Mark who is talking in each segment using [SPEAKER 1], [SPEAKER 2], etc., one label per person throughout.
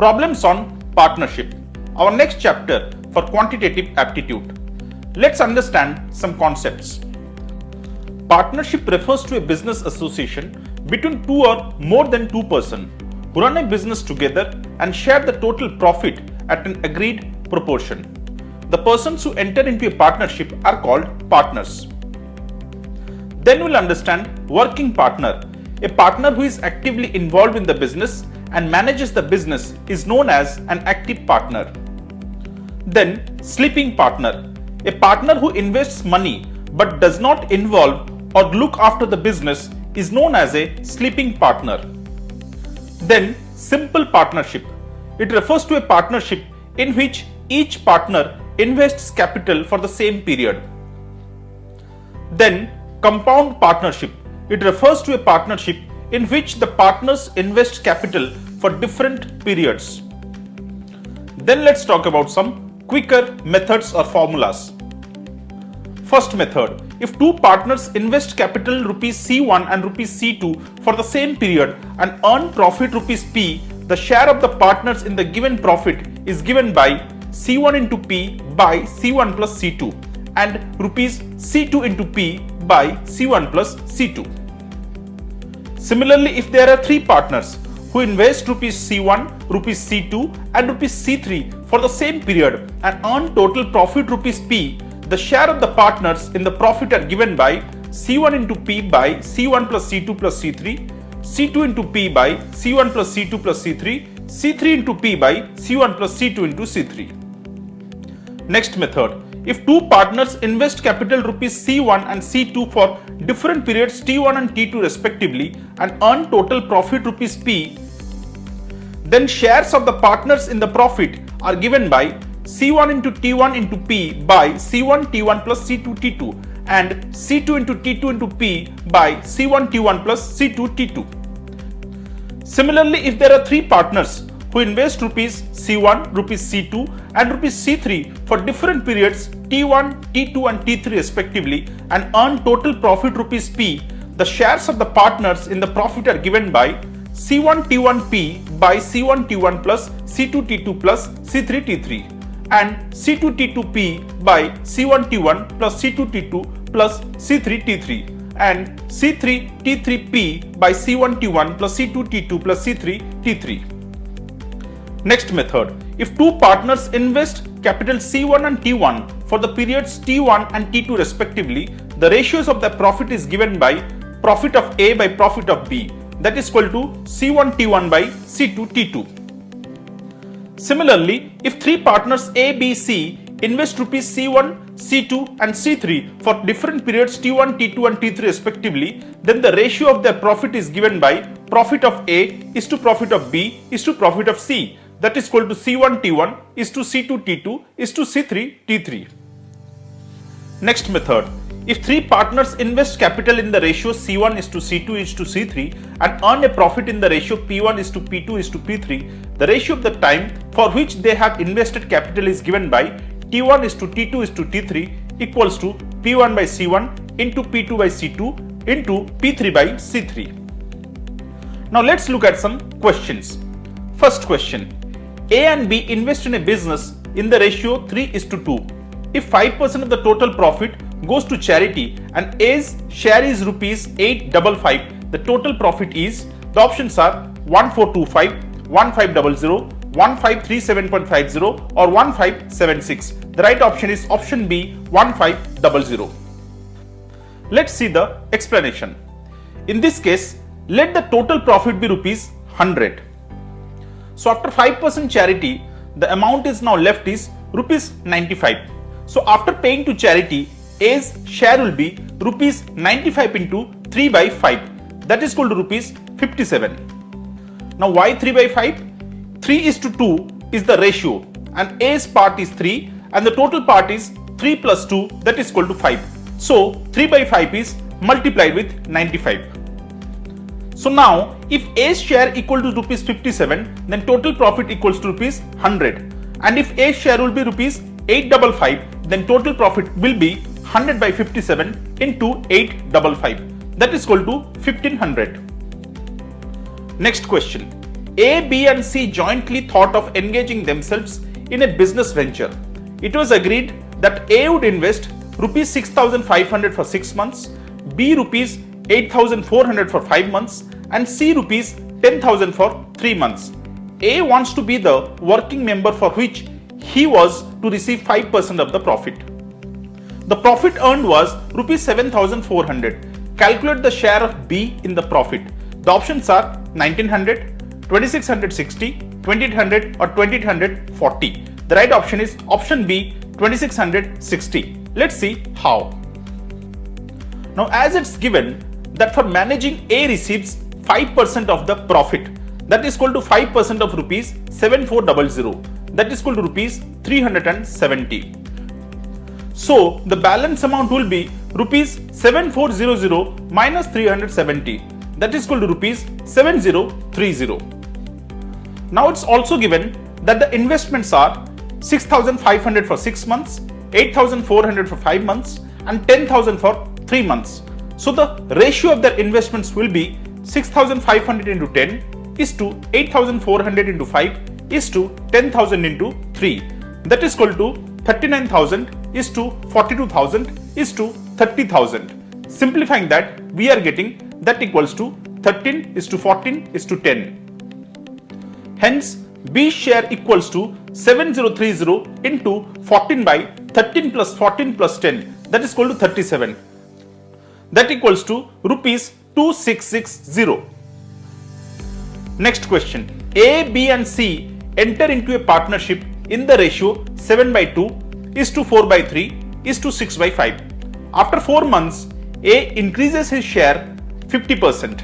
[SPEAKER 1] Problems on partnership. Our next chapter for quantitative aptitude. Let's understand some concepts. Partnership refers to a business association between two or more than two persons who run a business together and share the total profit at an agreed proportion. The persons who enter into a partnership are called partners. Then we'll understand working partner. A partner who is actively involved in the business and manages the business is known as an active partner. Then sleeping partner. A partner who invests money but does not involve or look after the business is known as a sleeping partner. Then simple partnership. It refers to a partnership in which each partner invests capital for the same period. Then compound partnership. It refers to a partnership in which the partners invest capital for different periods. Then let's talk about some quicker methods or formulas. First method. If two partners invest capital Rs C1 and Rs C2 for the same period and earn profit Rs P, the share of the partners in the given profit is given by C1 into P by C1 plus C2 and Rs C2 into P by C1 plus C2. Similarly, if there are three partners who invest Rs C1, Rs C2 and Rs C3 for the same period and earn total profit Rs P, the share of the partners in the profit are given by C1 into P by C1 plus C2 plus C3, C2 into P by C1 plus C2 plus C3, C3 into P by C1 plus C2 into C3. Next method. If two partners invest capital Rs C1 and C2 for different periods T1 and T2 respectively and earn total profit Rs P, then shares of the partners in the profit are given by C1 into T1 into P by C1 T1 plus C2 T2 and C2 into T2 into P by C1 T1 plus C2 T2. Similarly, if there are three partners who invest Rs C1, Rs C2 and Rs C3 for different periods T1, T2 and T3 respectively and earn total profit Rs P, the shares of the partners in the profit are given by C1 T1P by C1 T1 plus C2 T2 plus C3 T3 and C2 T2P by C1 T1 plus C2 T2 plus C3 T3 and C3 T3P by C1 T1 plus C2 T2 plus C3 T3. Next method. If two partners invest capital C1 and T1 for the periods T1 and T2 respectively, the ratios of the profit is given by profit of A by profit of B, that is equal to C1 T1 by C2 T2. Similarly, if three partners A, B, C invest Rs C1, C2 and C3 for different periods T1, T2 and T3 respectively, then the ratio of their profit is given by profit of A is to profit of B is to profit of C, that is equal to C1 T1 is to C2 T2 is to C3 T3. Next method. If three partners invest capital in the ratio C1 is to C2 is to C3 and earn a profit in the ratio P1 is to P2 is to P3, the ratio of the time for which they have invested capital is given by T1 is to T2 is to T3 equals to P1 by C1 into P2 by C2 into P3 by C3. Now let's look at some questions. First question. A and B invest in a business in the ratio 3 is to 2. If 5% of the total profit goes to charity and A's share is Rs 855, the total profit is, the options are 1425, 1500, 1537.50 or 1576. The right option is option B, 1500. Let's see the explanation. In this case, let the total profit be Rs 100. So after 5% charity, the amount is now left is Rs 95. So after paying to charity, A's share will be Rs 95 into 3 by 5, that is equal to Rs 57. Now why 3 by 5? 3 is to 2 is the ratio and A's part is 3 and the total part is 3 plus 2, that is equal to 5. So 3 by 5 is multiplied with 95. So now if A's share equal to Rs 57, then total profit equals to Rs 100. And if A's share will be Rs 855, then total profit will be 100 by 57 into 855. That is equal to 1500. Next question. A, B and C jointly thought of engaging themselves in a business venture. It was agreed that A would invest rupees 6,500 for 6 months, B rupees 8,400 for 5 months and C rupees 10,000 for 3 months. A wants to be the working member for which he was to receive 5% of the profit. The profit earned was rupees 7,400. Calculate the share of B in the profit. The options are 1900, 2660, 2800 or 2840. The right option is option B, 2660. Let's see how. Now as it's given that for managing A receives 5% of the profit, that is equal to 5% of rupees 7400, that is equal to rupees 370. So the balance amount will be rupees 7400 minus 370, that is equal to rupees 7030. Now it's also given that the investments are 6,500 for 6 months, 8,400 for 5 months and 10,000 for 3 months. So the ratio of their investments will be 6,500 into 10 is to 8,400 into 5 is to 10,000 into 3. That is equal to 39,000 is to 42,000 is to 30,000. Simplifying that, we are getting that equals to 13 is to 14 is to 10. Hence, B's share equals to 7030 into 14 by 13 plus 14 plus 10, that is equal to 37. That equals to rupees 2660. Next question. A, B and C enter into a partnership in the ratio 7 by 2 is to 4 by 3 is to 6 by 5. After 4 months, A increases his share 50%.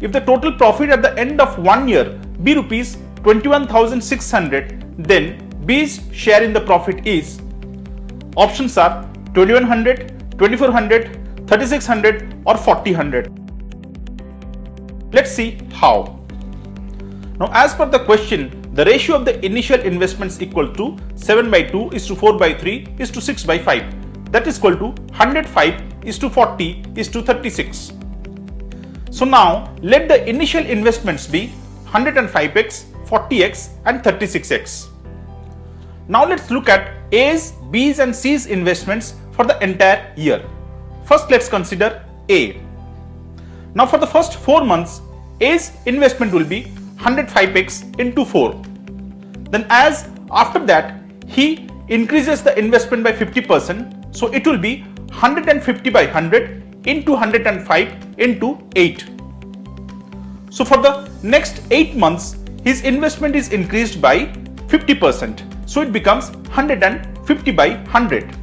[SPEAKER 1] If the total profit at the end of 1 year be rupees 21,600, then B's share in the profit is, options are 2100, 2400, 3600 or 4000. Let's see how. Now as per the question, the ratio of the initial investments equal to 7 by 2 is to 4 by 3 is to 6 by 5. That is equal to 105 is to 40 is to 36. So now let the initial investments be 105x, 40x and 36x. Now let's look at A's, B's and C's investments for the entire year. First let's consider A. Now for the first 4 months, A's investment will be 105x into 4. Then as after that, he increases the investment by 50%. So it will be 150 by 100 into 105 into 8. So for the next 8 months, his investment is increased by 50%. So it becomes 150 by 100.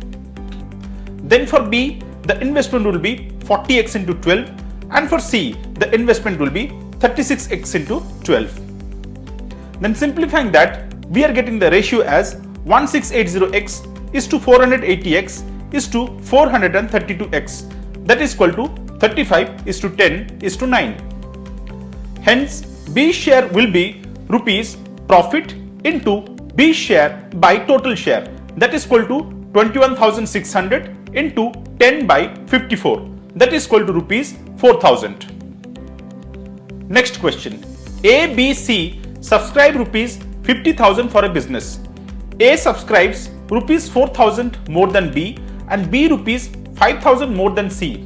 [SPEAKER 1] Then for B, the investment will be 40x into 12. And for C, the investment will be 36x into 12. Then simplifying that, we are getting the ratio as 1680x is to 480x is to 432x. That is equal to 35 is to 10 is to 9. Hence, B's share will be rupees profit into B's share by total share. That is equal to 21,600 into 10 by 54. That is equal to rupees 4,000. Next question. A, B, C subscribe rupees 50,000 for a business. A subscribes rupees 4,000 more than B and B rupees 5,000 more than C.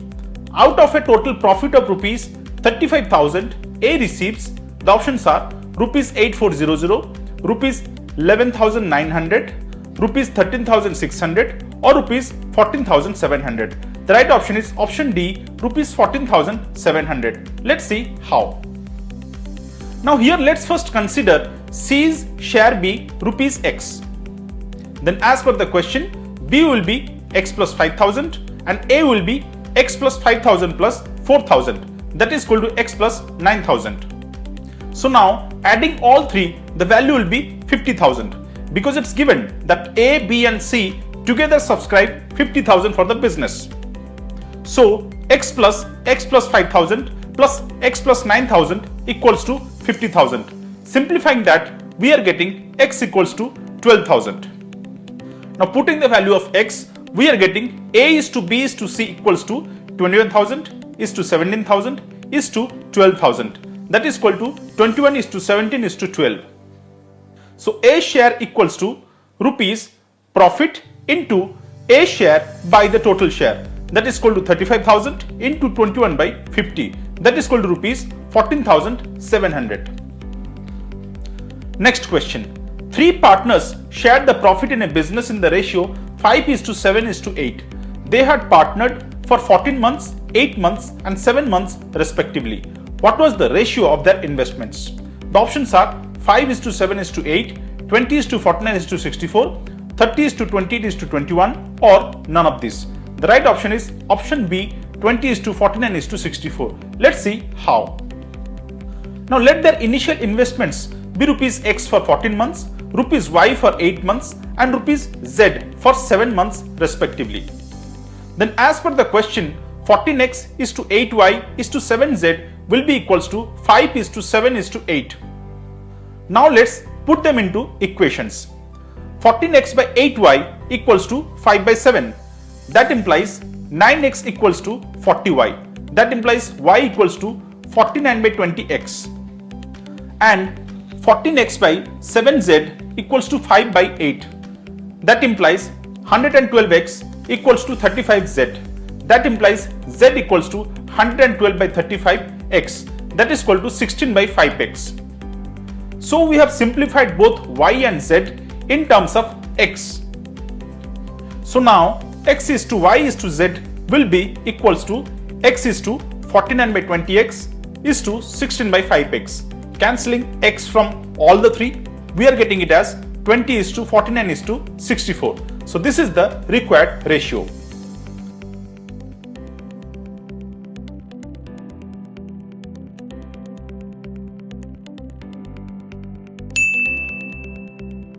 [SPEAKER 1] Out of a total profit of rupees 35,000, A receives, the options are rupees 8,400, rupees 11,900, rupees 13,600 or rupees 14,700. The right option is option D, rupees 14,700. Let's see how. Now here let's first consider C's share be rupees X. Then as per the question, B will be X plus 5,000 and A will be X plus 5,000 plus 4,000. That is equal to X plus 9,000. So now adding all three, the value will be 50,000 because it's given that A, B and C together subscribe 50,000 for the business. So X plus 5,000 plus X plus 9,000 equals to 50,000. Simplifying that, we are getting X equals to 12,000. Now putting the value of X, we are getting A is to B is to C equals to 21,000 is to 17,000 is to 12,000. that is equal to 21 is to 17 is to 12. So A share equals to rupees profit into A share by the total share, that is equal to 35,000 into 21 by 50, that is equal to rupees 14,700. Next question. 3 partners shared the profit in a business in the ratio 5 is to 7 is to 8. They had partnered for 14 months, 8 months and 7 months respectively. What was the ratio of their investments? The options are 5 is to 7 is to 8, 20 is to 49 is to 64, 30 is to 28 is to 21, or none of these. The right option is option B, 20 is to 49 is to 64. Let's see how. Now let their initial investments be rupees X for 14 months, rupees Y for 8 months and rupees Z for 7 months respectively. Then as per the question, 14x is to 8y is to 7z will be equals to 5 is to 7 is to 8. Now let's put them into equations. 14x by 8y equals to 5 by 7. That implies 9x equals to 40y. That implies y equals to 49 by 20x. And 14x by 7z equals to 5 by 8. That implies 112x equals to 35z. That implies z equals to 112 by 35x. That is equal to 16 by 5x. So we have simplified both y and z in terms of x. So now x is to y is to z will be equals to x is to 49 by 20x is to 16 by 5x. Cancelling x from all the three, we are getting it as 20 is to 49 is to 64. So this is the required ratio.